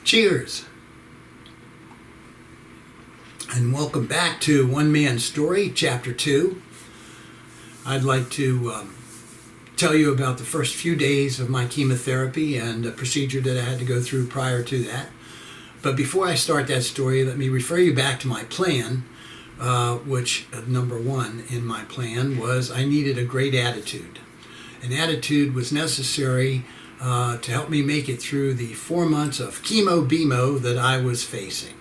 Cheers, and welcome back to One Man's Story, Chapter 2. I'd like to tell you about the first few days of my chemotherapy and a procedure that I had to go through prior to that. But before I start that story, let me refer you back to my plan, which number one in my plan was I needed a great attitude. An attitude was necessary to help me make it through the 4 months of chemo-BEMO that I was facing.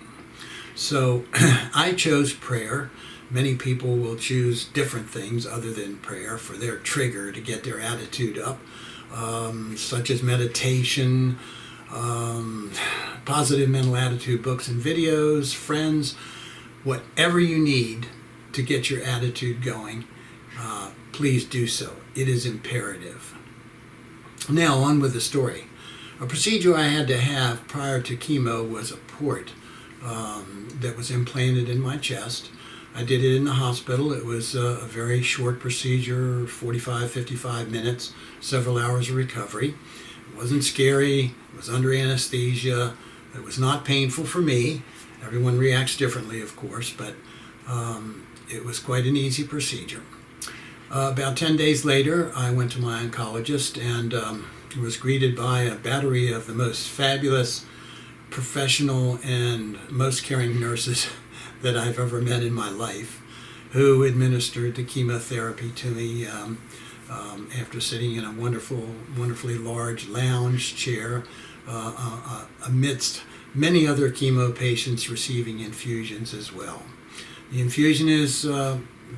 So I chose prayer. Many people will choose different things other than prayer for their trigger to get their attitude up, such as meditation, positive mental attitude books and videos, friends, whatever you need to get your attitude going, please do so. It is imperative. Now on with the story. A procedure I had to have prior to chemo was a port that was implanted in my chest. I did it in the hospital. It was a very short procedure, 45, 55 minutes, several hours of recovery. It wasn't scary. It was under anesthesia. It was not painful for me. Everyone reacts differently, of course, but it was quite an easy procedure. About 10 days later, I went to my oncologist and was greeted by a battery of the most fabulous, professional, and most caring nurses that I've ever met in my life, who administered the chemotherapy to me after sitting in a wonderfully large lounge chair amidst many other chemo patients receiving infusions as well. The infusion is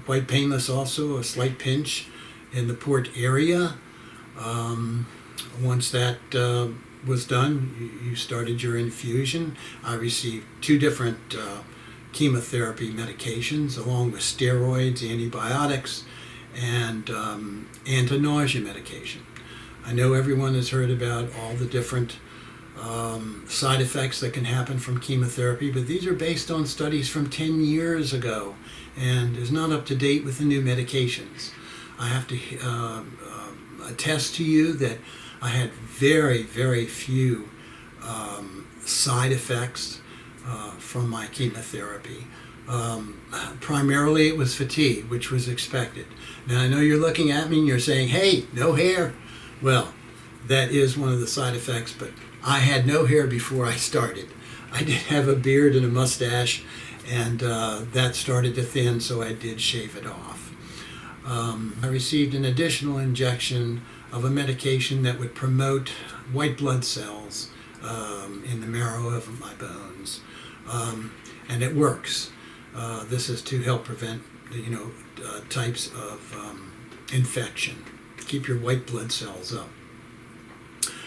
quite painless also, a slight pinch in the port area. Once that was done, you started your infusion. I received 2 different chemotherapy medications along with steroids, antibiotics, and anti-nausea medication. I know everyone has heard about all the different side effects that can happen from chemotherapy, but these are based on studies from 10 years ago and is not up to date with the new medications. I have to attest to you that I had very, very few side effects from my chemotherapy. Primarily it was fatigue, which was expected. Now I know you're looking at me and you're saying, hey, no hair. Well, that is one of the side effects, but I had no hair before I started. I did have a beard and a mustache, and that started to thin, so I did shave it off. I received an additional injection of a medication that would promote white blood cells in the marrow of my bones, and it works. This is to help prevent, types of infection, keep your white blood cells up.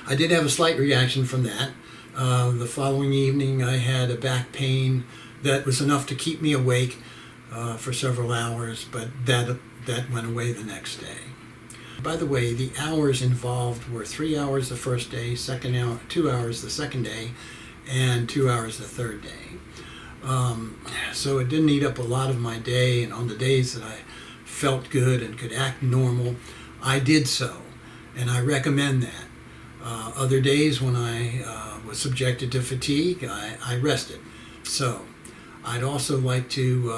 I did have a slight reaction from that. The following evening I had a back pain that was enough to keep me awake for several hours, but that went away the next day. By the way, the hours involved were 3 hours the first day, 2 hours the second day, and 2 hours the third day. So it didn't eat up a lot of my day, and on the days that I felt good and could act normal, I did so, and I recommend that. Other days when I was subjected to fatigue, I rested. So I'd also like to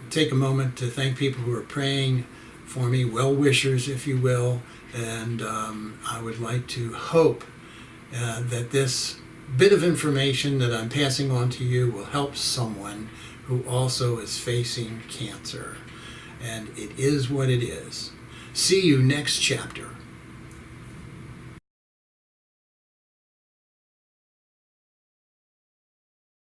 take a moment to thank people who are praying for me, well-wishers, if you will, and I would like to hope that this bit of information that I'm passing on to you will help someone who also is facing cancer. And it is what it is. See you next chapter.